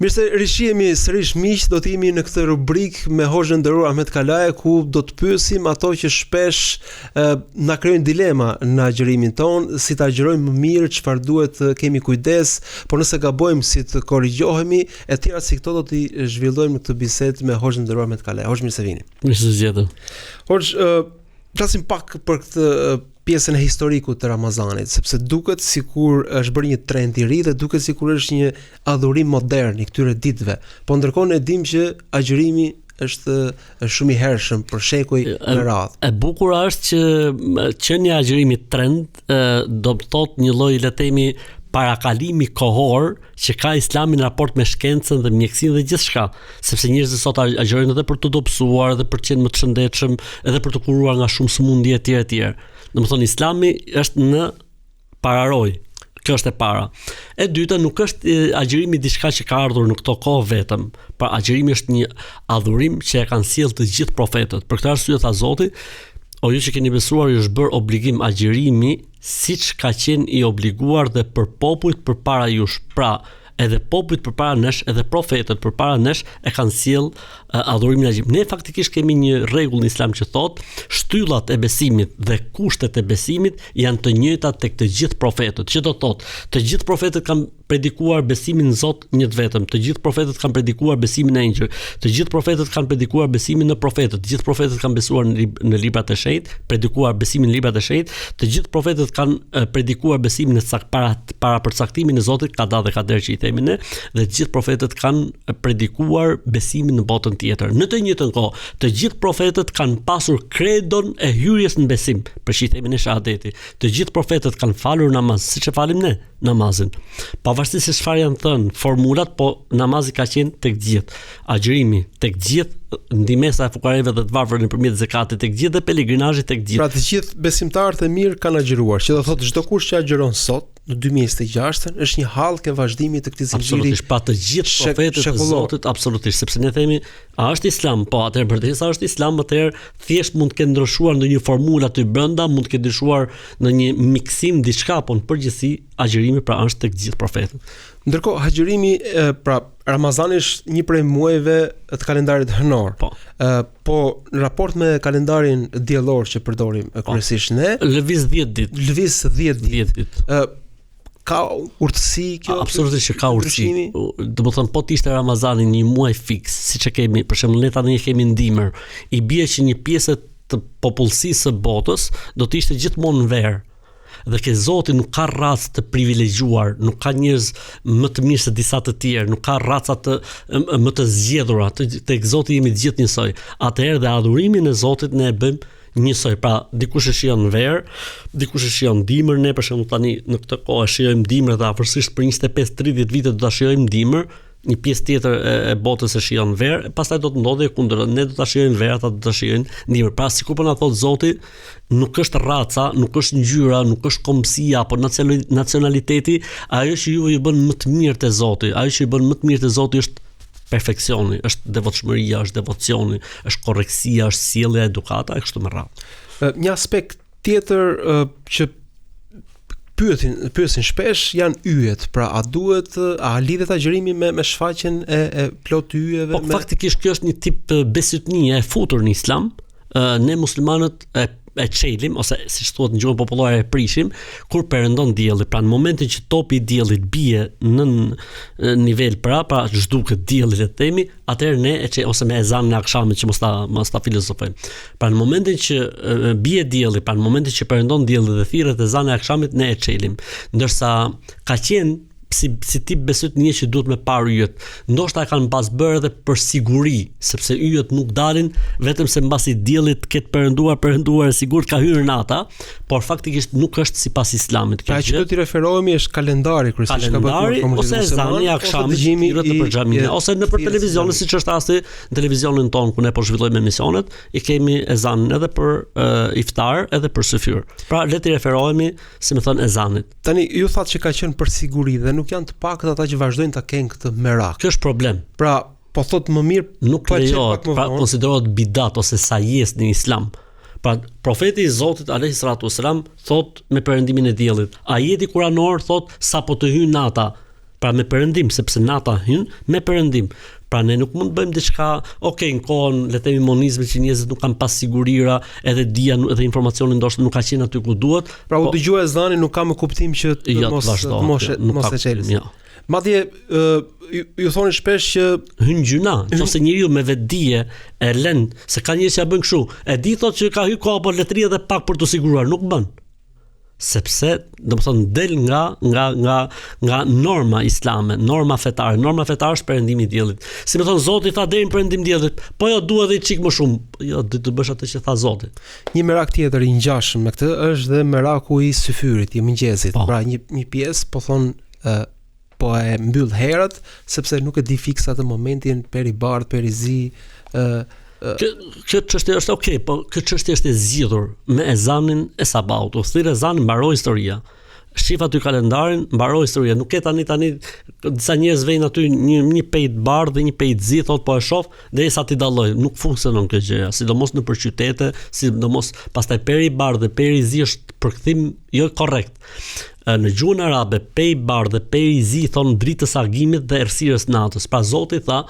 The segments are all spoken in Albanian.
Mirë se rishihemi sërish miq, do të jemi në këtë rubrikë me hoxhën nderuar Ahmet Kalaja, ku do të pyesim ato që shpesh na krijojnë dilema në agjërimin ton, si ta agjërojmë më mirë, çfarë duhet të kemi kujdes, por nëse gabojmë si të korrigjohemi, e tjera si këto do t'i zhvillojmë në këtë bisedë me hoxhën nderuar Ahmet Kalaja. Hoxh, mirë se vini. Mirë se zgjedëm. Hoxh, flasim pak për këtë pjesën e historikut të Ramazanit, sepse duket sikur është bërë një trend i ri dhe duket sikur është një adhurim modern i këtyre ditëve. Po ndërkohë ne dimë që agjërimi është shumë i hershëm për shekuj me radhë. E bukur është që një agjërimi trend do të thotë një lloj, le të themi, parakalimi kohor që ka Islami në raport me shkencën dhe mjekësinë dhe gjithçka, sepse njerëzit sot agjërojnë edhe për të dobësuar, edhe për të qenë më të shëndetshëm, edhe për të kuruar nga shumë sëmundje etj. Domethënë Islami është në pararoj. Kjo është e para. E dyta, nuk është agjërimi diçka që ka ardhur në këto kohë vetëm. Pra agjërimi është një adhurim që e kanë sjellë të gjithë profetët. Për këtë arsye tha Zoti, o ju që keni besuar, ju është bërë obligim agjërimi siç ka qenë i obliguar dhe për popujt përpara jush. Pra, edhe popujt përpara nesh, edhe profetët përpara nesh e kanë sjell adhurimin agjërim. Ne faktikisht kemi një rregull në Islam që thotë shtyllat e besimit dhe kushtet e besimit janë të njëjta tek të gjithë profetët. Që do thotë, të gjithë profetët kanë predikuar besimin në Zot një të vetëm, të gjithë profetët kanë predikuar besimin në engjëj, të gjithë profetët kanë predikuar besimin në profetët, të gjithë profetët kanë besuar në librat e shenjtë, predikuar besimin në librat e shenjtë, të gjithë profetët kanë predikuar besimin në para përcaktimin e Zotit, kada dhe kader që i themi ne, dhe të gjithë profetët kanë predikuar besimin në botën tjetër. Në të njëjtën kohë, të gjithë profetët kanë pasur kredon e hyrjes në besim, për që i themi ne shahadeti. Të gjithë profetët kanë falur namaz, siç e falim ne namazin. Pavarësisht se çfarë janë thënë formulat, po namazi ka qenë tek gjithë, agjërimi tek gjithë, ndihmesa e fukareve dhe të varfër nëpërmjet zakatit tek gjithë dhe pelegrinazhi tek gjithë. Pra të gjithë besimtarët e mirë kanë agjëruar, që do thotë çdo kush që agjëron sot në 2026 është një hallk e vazhdimit të këtij zinxhiri. Absolutisht, pa të gjithë profetët e Zotit, absolutisht, sepse ne themi, a është Islam? Po, atëherë përdesa është Islam, atëherë thjesht mund të ketë ndryshuar ndonjë formulë aty brenda, mund të ketë ndryshuar në një miksim diçka, po në përgjithësi agjërimi pra është tek gjithë profetët. Ndërkohë agjërimi, pra Ramazani është një prej muajve të kalendarit hënor. Po në raport me kalendarin diellor që përdorim kryesisht ne, lëviz 10 ditë. Lëviz 10 ditë. Ka urtësi kjo? Absolutisht që ka urtësi. Domethënë po të ishte Ramazani një muaj fiks, siç e kemi, për shembull ne tani kemi ndimër, i bie që një pjesë të popullsisë së botës do të ishte gjithmonë në verë. Dhe ke Zoti nuk ka racë të privilegjuar, nuk ka njerëz më të mirë se disa të tjerë, nuk ka raca më të zgjedhura, tek Zoti jemi të gjithë njësoj. Atëherë dhe adhurimin e Zotit ne e bëjmë njësoj. Pra, dikush e shijon verë, dikush e shijon dimër, ne për shembull tani në këtë kohë shijojmë dimër dhe afërsisht për 25-30 vite do ta shijojmë dimër. Një pjesë tjetër e botës e shijon verë, pastaj do të ndodhë kundër, ne do ta shijojmë verë, ata do ta shijojnë dimër. Pra sikur po na thot Zoti, nuk është raca, nuk është ngjyra, nuk është kombësia apo nacionaliteti, ajo që ju bën më të mirë te Zoti, ajo që ju bën më të mirë te Zoti është perfeksioni, është devotshmëria, është devocioni, është korrektësia, është sjellja, edukata e kështu me radhë. Një aspekt tjetër që pyesin shpesh janë yjet. Pra a lidhet agjërimi me shfaqjen e plot yjeve? Po faktikisht kjo është një tip besëtnie e futur në Islam. Ne muslimanët e çelim ose siç thuhet në gjuhën popullore e prishim kur perëndon dielli. Pra në momentin që topi i diellit bie në nivel pra zhduket dielli le të themi, atëherë ne ose me ezanin e akşamit që mos ta filozofojmë. Pra në momentin që bie dielli, pra në momentin që perëndon dielli dhe thirret ezani e akşamit, ne e çelim. Ndërsa ka qenë si tip besëtnie që duhet me parë yjet. Ndoshta e kanë pas bërë edhe për siguri, sepse yjet nuk dalin vetëm se mbasi diellit ketë perënduar sigurt ka hyrë nata, por faktikisht nuk është sipas Islamit. Pra që do t'i referohemi është kalendari kryesisht ka bërë ose ezani akşamit për xhamin ose nëpër televizion, siç është rasti në televizionin ton ku ne po zhvillojmë emisionet, i kemi ezanin edhe për iftar edhe për sufyr. Pra le t'i referohemi, si më thon, ezanit. Tani ju thatë që ka qenë për siguri dhe nuk janë të pakët ata që vazhdojnë ta kenë këtë merak. Kjo është problem. Pra, po thot më mirë nuk lejohet, pra konsiderohet bidat ose sajes në Islam. Pra, profeti i Zotit alayhi salatu wasalam thot me perëndimin e diellit. Ajeti kuranor thot sapo të hyjë nata. pra me perëndim, sepse nata hyn me perëndim. Pra ne nuk mund të bëjmë diçka, në kohën le të themi monizmit që njerëzit nuk kanë pas sigurira, edhe dia edhe informacioni ndoshta nuk ka qenë aty ku duhet. Pra u dëgjua ezanin nuk ka më kuptim që mos e çelës. Madje ju thoni shpesh që hyn gjuna, nëse njeriu me vetdije e lën se ka njerëz që ja bëjnë kështu, e di thotë që ka hyrë koha apo letria dhe pak për të siguruar, nuk bën. Sepse domethënë del nga norma islame, norma fetare është perëndimi i diellit. Si më thon Zoti tha deri në perëndim diellit, po jo dua edhe çik më shumë. Jo, do bësh atë që tha Zoti. Një merak tjetër i ngjashëm me këtë është dhe meraku i syfyrit, i mëngjesit. Pra një pjesë po thon po e mbyll herët sepse nuk e di fiksa atë momentin peribardh, perizi. Kjo çështje është po kjo çështje është e zgjidhur me ezanin e sabahut. U thirr ezanin, mbaroi historia. Shif aty kalendarin, mbaroi historia. Nuk ke tani disa njerëz vejnë aty një pejt bardh dhe një pejt zi, thot po e shoh derisa ti dalloj. Nuk funksionon kjo gjë, sidomos nëpër qytete, sidomos pastaj peri bardh dhe peri zi është përkthim jo korrekt. Në gjuhën arabe, pej bardh dhe pej zi thon dritës agimit dhe errësirës natës. Pra Zoti tha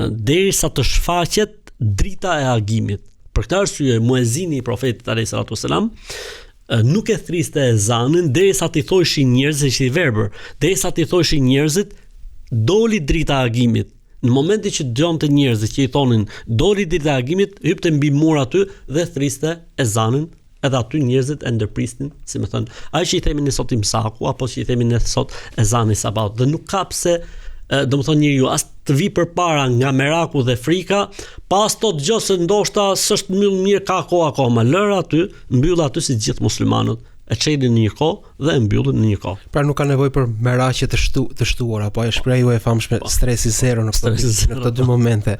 derisa të shfaqet drita e agimit. Për këtë arsye muezini i profetit alayhis salatu wasalam nuk e thriste ezanin derisa ti thoshin njerëzit, ishte i verbër, derisa ti thoshin njerëzit doli drita e agimit. Në momentin që dëgjonte njerëzit që i thonin doli drita e agimit, hypte mbi mur aty dhe thriste ezanin. Edhe aty njerëzit e ndërprisnin, si më thënë, ai që i themi ne sot imsaku apo që i themi ne sot ezani sabat, dhe nuk ka pse domethënë njeriu as të vi përpara nga meraku dhe frika, pas të dëgjoj se ndoshta s'është mirë ka kohë akoma, lër aty, mbyll aty si gjithë muslimanët, e çelin në një kohë dhe e mbyllin në një kohë. Pra nuk ka nevojë për merakje të shtuara, apo e shprehu e famshme stresi zero në këto dy momente.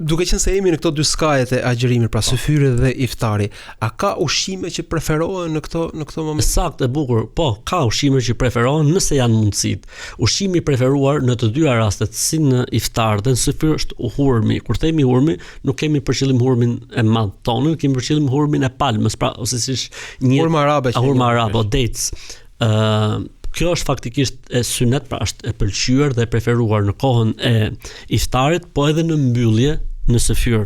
Duke qenë se jemi në këto dy skajet e agjërimit, pra syfyri dhe iftari, a ka ushqime që preferohen në këto momente? Saktë, e bukur. Po, ka ushqime që preferohen nëse janë mundësitë. Ushqimi i preferuar në të dyja rastet, si në iftar dhe në syfyr, është hurmi. Kur themi hurmi, nuk kemi për qëllim hurmin e madh tonë, kemi për qëllim hurmin e palmës, pra ose siç një hurma arabe, dates. Kjo është faktikisht e synet, pra është e pëlqyer dhe e preferuar në kohën e iftarit, po edhe në mbyllje në syfyr.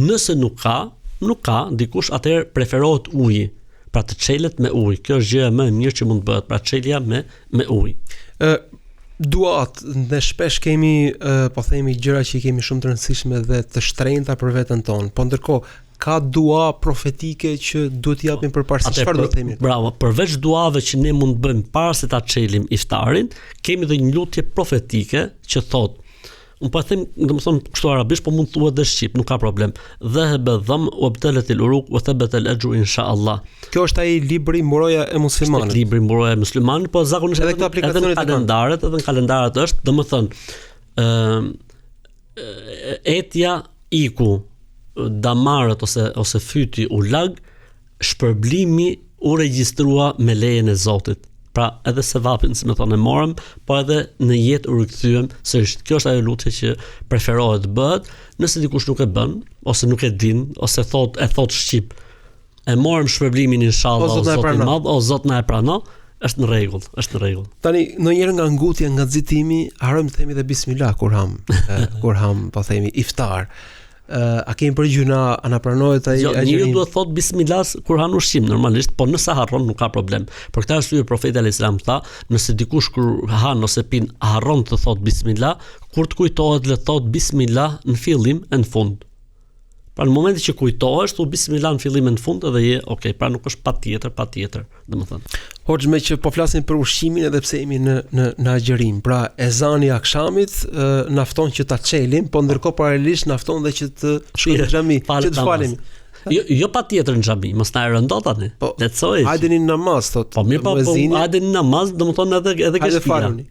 Nëse nuk ka, dikush atëherë preferohet uji, pra të çelet me ujë. Kjo është gjëja më e mirë që mund të bëhet, pra çelja me ujë. Duat, ne shpesh kemi, po themi, gjëra që i kemi shumë të rëndësishme dhe të shtrenjta për veten tonë. Po ndërkohë ka dua profetike që duhet i japim përparësi. Çfarë do të themi? Bravo, përveç duave që ne mund të bëjmë para se ta çelim iftarin, kemi edhe një lutje profetike që thotë, unë po them, domethënë kështu arabisht, po mund të thuhet edhe shqip, nuk ka problem. Dhahaba dham wabtalat al-uruq wa thabata al-ajru inshallah. Kjo është ai libri Mburoja e muslimanit. Libri Mburoja e muslimanit, po zakonisht edhe këto aplikacione kalendaret, edhe në kalendaret është, domethënë etja iku damarët ose fyti u lag, shpërblimi u regjistrua me lejen e Zotit. Pra edhe se vapin, si më thonë, e morëm, po edhe në jetë u rikthyem, sërish. Kjo është ajo lutje që preferohet bëhet, nëse dikush nuk e bën, ose nuk e din, ose e thot shqip, e morëm shpërblimin inshallah, o Zoti i madh, o Zot na e pranon, është në rregull. Tani, ndonjëherë nga ngutja, nga nxitimi, harrojmë të themi dhe bismillah kur ham, po themi iftar. A kemi për gjuna, a na pranohet ai agjërim? Njeriu duhet thot bismillah kur han ushqim normalisht, po nëse harron nuk ka problem. Për këtë arsye profeti alayhis salam tha, nëse dikush kur han ose pin harron të thot bismillah, kur të kujtohet le thot bismillah në fillim e në fund. Pra në momentin që kujtohesh, thu bismillah në fillim e në fund edhe je okay, pra nuk është patjetër, domethënë. Hoxh, me që po flasim për ushqimin edhe pse jemi në agjërim. Pra ezani i akşamit nafton që ta çelim, po ndërkohë paralelisht nafton dhe që të shkojmë në xhami, që të falemi. Jo patjetër në xhami, mos na rëndo tani. Lecoj. Hajdeni në namaz, thot. Po mirë, po hajdeni në namaz, domethënë edhe ke falemi.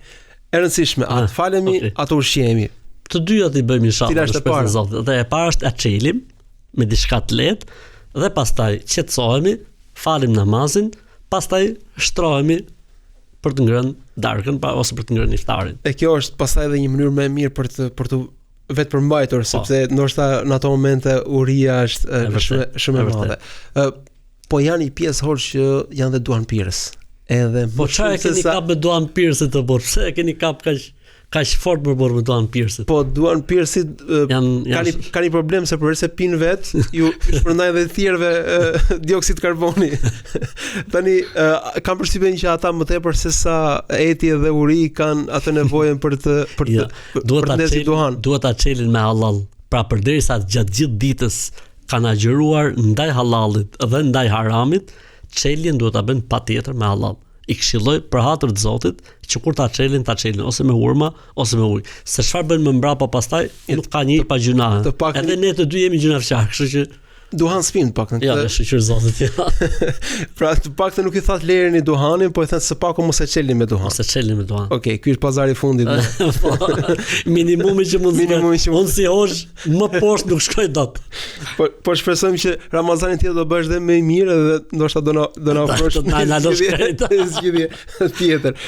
E rëndësishme, atë falemi, atë ushqemi. Të dyja i bëjmë inshallah. Shpresoj Zot. Dhe e para është ta çelim me diçka të lehtë dhe pastaj qetësohemi, falim namazin, pastaj shtrohemi për të ngrënë darkën ose për të ngrënë iftarin. E kjo është pastaj edhe një mënyrë më e mirë për të vetë përmbajtur, sepse ndoshta në ato momente uria është shumë e madhe. Po janë i pjesë hoxh që janë dhe duanpirës. edhe Po çfarë keni kap me Duan Pierce të bërë? Pse e keni kap kaq fort për bërë me Duan Pierce? Po Duan Pierce ka një problem se përveç se pin vet, ju shpërndajnë edhe të tjerëve dioksid karboni. Tani kam përshtypjen që ata më tepër se sa eti dhe uri kanë atë nevojën për të ndezur duhan. Duhet ta çelin me halal. Pra përderisa gjatë gjithë ditës kanë agjëruar ndaj halalit dhe ndaj haramit, çeljen duhet ta bëjnë patjetër me halal. I këshilloj për hatër të Zotit që kur ta çelin ose me hurma ose me ujë. Se çfarë bën më mbrapa pastaj nuk ka një pa gjunahe. Edhe ne të dy jemi gjunafçar, kështu që duhan spin pak në ja, shqyr Zotit. Ja. Pra të paktën nuk i that lerni duhanin, po i thënë së paku mos e çelni me duhan. Mos e çelni me duhan. Okej, ky është pazari i fundit. Minimumi që mund të unë si hosh më poshtë nuk shkoj dot. Po shpresojmë që Ramazanin tjetër do bësh dhe më i mirë dhe ndoshta do na ofrosh zgjidhje tjetër.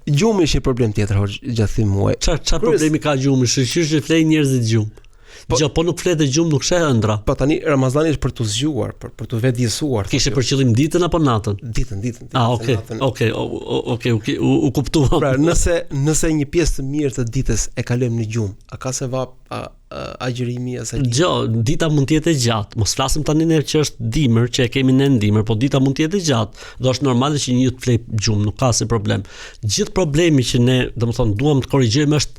Gjumi është një problem tjetër gjatë këtij muaji. Çfarë problemi ka gjumi? Shqyr që flej njerëzit gjumë. Po nuk flet e gjumë, nuk sheh ëndra. Po tani Ramazani është për të zgjuar, për të vetëdijsuar. Kishe për qëllim ditën apo natën? Ditën. Okej, u kuptuam. Pra, nëse një pjesë të mirë të ditës e kalojmë në gjumë, a ka se vap agjërimi asaj dite? Dita mund të jetë e gjatë. Mos flasim tani ne që është dimër, që e kemi ne dimër, po dita mund të jetë e gjatë. Do është normale që një të flej gjumë, nuk ka asnjë problem. Gjithë problemi që ne, domethënë, duam të korrigjojmë është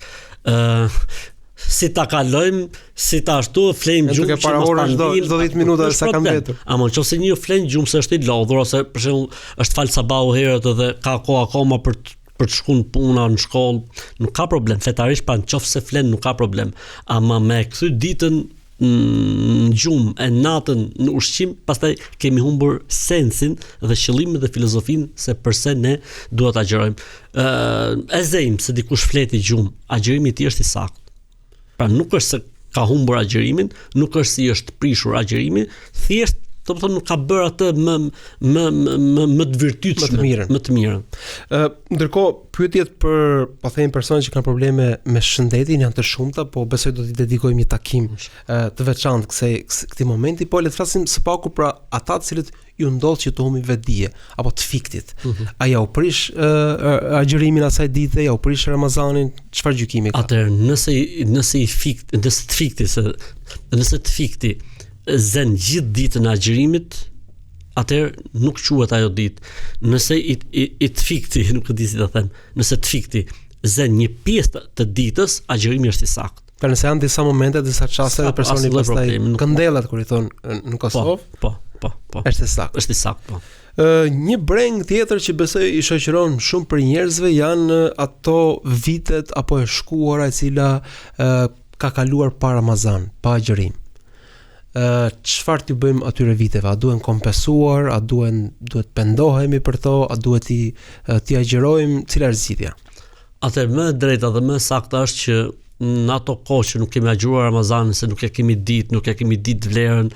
si ta kalojmë, si ta ashtu flejmë gjumë që mos ta çdo 10 minuta sa kanë vetur. Ama nëse një flen gjumë se është i lodhur ose për shembull është fal sabahu herët dhe ka kohë akoma për të shkuar në puna, në shkollë, nuk ka problem. Fetarisht pa nëse flen nuk ka problem. Ama me kthy ditën në gjumë e natën në ushqim, pastaj kemi humbur sensin dhe qëllimin dhe filozofinë se përse ne duhet ta agjërojmë. E zejmë se dikush fleti gjumë, agjërimi i tij është i saktë. Pra nuk është se ka humbur agjërimin, nuk është si është prishur agjërimi, thjesht domethënë nuk ka bërë atë më të virtytshme, më të mirën. Ndërkohë pyetjet për, po them, personat që kanë probleme me shëndetin janë të shumta, po besoj do t'i dedikojmë një takim të veçantë këtij momenti, po le të flasim së paku për ata të cilët ju ndodh që të humbi vetdije apo të fiktit. A ja u prish agjërimin asaj dite, ja u prish Ramazanin, çfarë gjykimi ka? Atëherë nëse të fikti zen gjithë ditën e agjërimit, atëherë nuk quhet ajo ditë. Nëse i të fikti, nuk e di si ta them, nëse të fikti zen një pjesë të ditës, agjërimi është i saktë. Pra nëse janë disa momente, disa çaste dhe personi pastaj këndellat kur i thon në Kosovë. Po. Është saktë. Është i saktë, po. Një breng tjetër që besoj i shoqëron shumë për njerëzve janë ato vitet apo e shkuara e cila ka kaluar pa Ramazan, pa agjërim. Çfarë t'ju bëjmë atyre viteve? A duhen kompensuar, a duhet pendohemi për to, a duhet t'i agjërojmë, cila është zgjidhja? Atëherë më e drejta dhe më e saktë është që në ato kohë që nuk kemi agjëruar Ramazanin, se nuk e kemi ditë vlerën,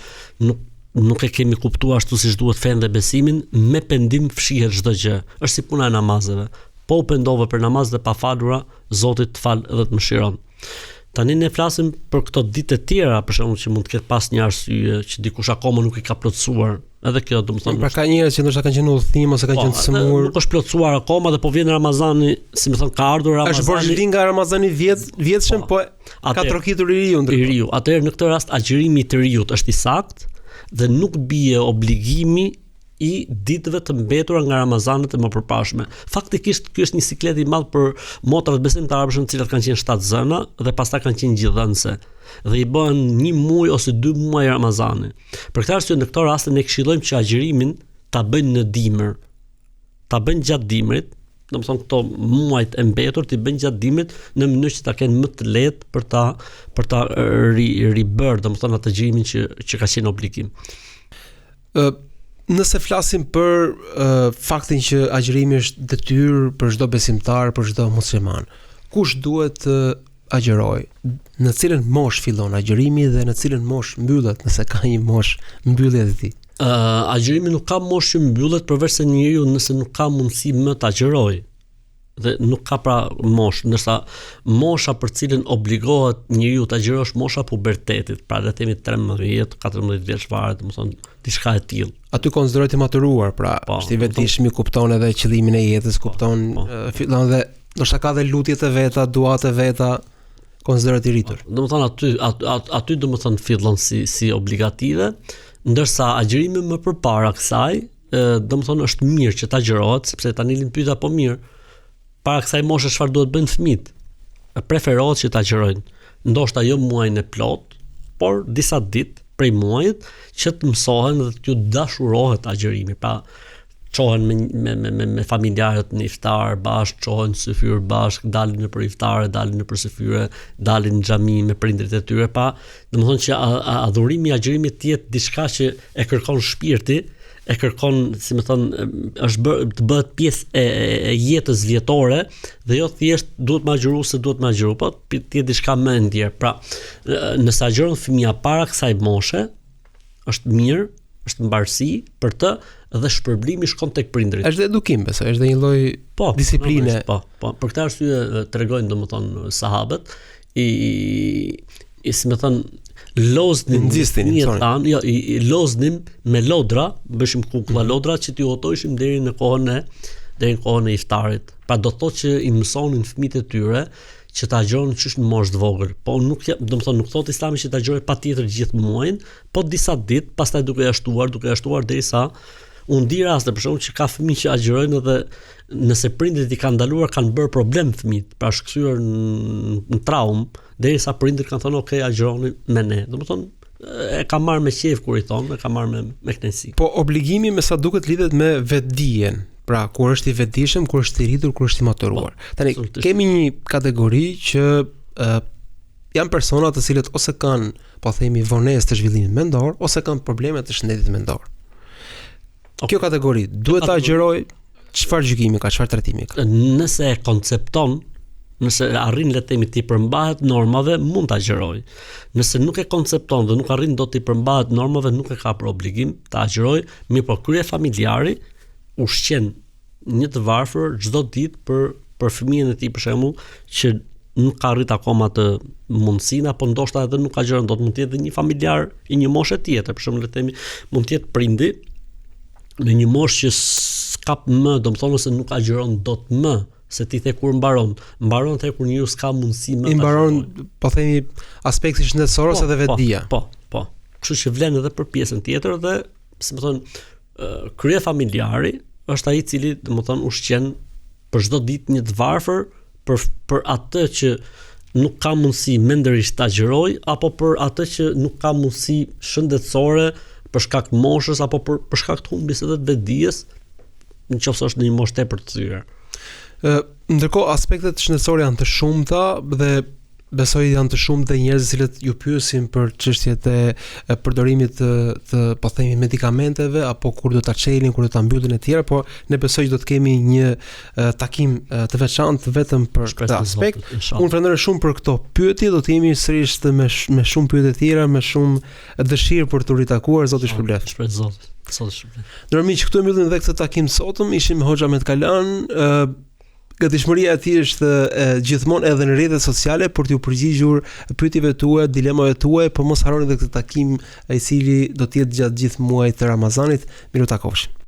nuk e kemi kuptuar ashtu siç duhet fen dhe besimin, me pendim fshihet çdo gjë. Është si puna e namazeve. Po u pendove për namaz dhe pa falura, Zoti të fal dhe të mëshiron. Tani ne flasim për këto ditë të tjera, për shembull që mund të ketë pas një arsye që dikush akoma nuk i ka plotësuar. Edhe kjo domethënë. Pra ka njerëz që ndoshta kanë qenë udhëtim ose kanë qenë të smur. Nuk është plotësuar akoma dhe po vjen Ramazani, si më thon, ka ardhur Ramazani. Është borxhi nga Ramazani vjetshëm, po ka trokitur i riu ndërkohë. I riu. Atëherë në këtë rast agjërimi i të riut është i saktë dhe nuk bie obligimi i ditëve të mbetura nga Ramazanët e mëparshme. Faktikisht ky është një siklet i madh për motrat besimtarësh, të cilat kanë qenë 7 zëna dhe pastaj kanë qenë gjithënëse. Dhe i bën 1 muaj ose 2 muaj Ramazani. Për këtë arsye në këtë rast ne këshillojmë që agjërimin ta bëjnë në dimër. Ta bëjnë gjatë dimrit, domethënë këto muajt e mbetur ti bëjnë gjatë dimrit në mënyrë që ta kenë më të lehtë për ta ribër, domethënë atë agjërimin që ka qenë obligim. Nëse flasim për faktin që agjërimi është detyrë për çdo besimtar, për çdo musliman, kush duhet të agjëroj? Në cilën moshë fillon agjërimi dhe në cilën moshë mbyllet, nëse ka një moshë mbyllje e tij? Agjërimi nuk ka moshë që mbyllet përveç se njeriu nëse nuk ka mundësi më të agjëroj. dhe nuk ka pra moshë, ndërsa mosha për cilën obligohet njeriu ta agjërosh mosha pubertetit, pra le të themi 13, 14 vjeç fare, domethënë diçka e tillë. Aty konsiderohet i maturuar, pra është i vetëdijshëm, kupton edhe qëllimin e jetës, kupton fillon dhe ndoshta ka dhe lutjet e veta, duat e veta, konsiderohet i rritur. Domethënë aty domethënë fillon si obligative, ndërsa agjërimi më përpara kësaj, domethënë është mirë që ta agjërohet, sepse tani lin pyeta po mirë. Para kësaj moshe çfarë duhet bëjnë fëmijët? Preferohet që ta agjërojnë. Ndoshta jo muajin e plot, por disa ditë prej muajit që të mësohen dhe t'ju dashurohet agjërimi. Pra çohen me familjarët në iftar bashk, çohen në syfyr bashk, dalin nëpër iftare, dalin nëpër syfyre, dalin në xhami me prindrit e tyre, pa, domethënë që adhurimi i agjërimit të jetë diçka që e kërkon shpirti, e kërkon, si më thon, të bëhet pjesë e jetës vjetore dhe jo thjesht duhet më agjëru se duhet më agjëru, po të jetë diçka më e ndjer. Pra, nëse agjeron fëmia para kësaj moshe, është mirë, është mbarësi për të dhe shpërblimi shkon tek prindrit. Është edukim, besoj, është një lloj disipline. Po. Për këtë arsye tregojnë domethënë sahabët si më thon loznim i loznim me lodra, bëshim kukulla lodra që t'ju otojshim deri në kohën e iftarit. Pra do thotë që i mësonin fëmijët e tyre që ta agjëron çështë në moshë të vogël. Po nuk thotë Islami që ta agjëroj patjetër gjithë muajin, po disa ditë, pastaj duke jashtuar derisa unë di raste për shembull që ka fëmijë që agjërojnë edhe nëse prindrit i kanë ndaluar kanë bërë problem fëmijët, pra shkthyer në traumë, derisa prindrit kanë thënë okay, agjëroni me ne. Domethënë e ka marrë me qejf kur i thonë, e ka marrë me kënaqësi. Po obligimi me sa duket lidhet me vetdijen. Pra, kur është i vetëdijshëm, kur është i rritur, kur është i maturuar. Tani kemi një kategori që janë persona të cilët ose kanë, po themi, vonesë të zhvillimit mendor, ose kanë probleme të shëndetit mendor. Kjo kategori duhet ta agjëroj, çfarë gjykimi ka, çfarë trajtimi ka? Nëse e koncepton, nëse arrin le të themi të përmbahet normave, mund ta agjëroj. Nëse nuk e koncepton dhe nuk arrin dot të përmbahet normave, nuk e ka për obligim ta agjëroj, mirë po krye familjari ushqen një të varfër çdo ditë për fëmijën e tij për shembull që nuk ka arrit akoma të mundësinë apo ndoshta edhe nuk ka gjëra dot, mund të jetë një familjar i një moshe tjetër, për shembull le të themi mund të jetë prindi në një moshë që s'kap më, domethënë se nuk agjeron dot më, se ti the kur mbaron the kur njeriu s'ka mundësi më. I mbaron, po themi, aspekti shëndetësor ose edhe vetdia. Po. Kështu që vlen edhe për pjesën tjetër dhe, si më thon, krye familjari është ai i cili, domethënë, ushqen për çdo ditë një të varfër për atë që nuk ka mundësi mendërisht ta agjëroj apo për atë që nuk ka mundësi shëndetësore për shkak të moshës apo për shkak të humbjes edhe të vetdijes, nëse është në një moshë tepër të thyer. Ndërkohë aspektet shëndetësore janë të shumta dhe besoj janë të shumta njerëz që ju pyesin për çështjet e përdorimit të po themi medikamenteve apo kur do ta çelin, kur do ta mbyllin e tjera, por ne besoj që do të kemi një takim të veçantë vetëm për këtë aspekt. Unë falenderoj shumë për këto pyetje, do të jemi sërish me shumë pyetje të tjera, me shumë dëshirë për të ritakuar, zoti shpërblet. Shpret zot. Sot shpërblet. Ndërmiq këtu e mbyllim edhe këtë takim sotëm, ishim me Hoxha Ahmet Kalan. Gatishmëria e tij është gjithmonë edhe në rrjetet sociale për t'ju përgjigjur pyetjeve tuaja, dilemave tuaja, por mos harroni edhe këtë takim i cili do të jetë gjatë gjithë muajit të Ramazanit. Miru takofshim.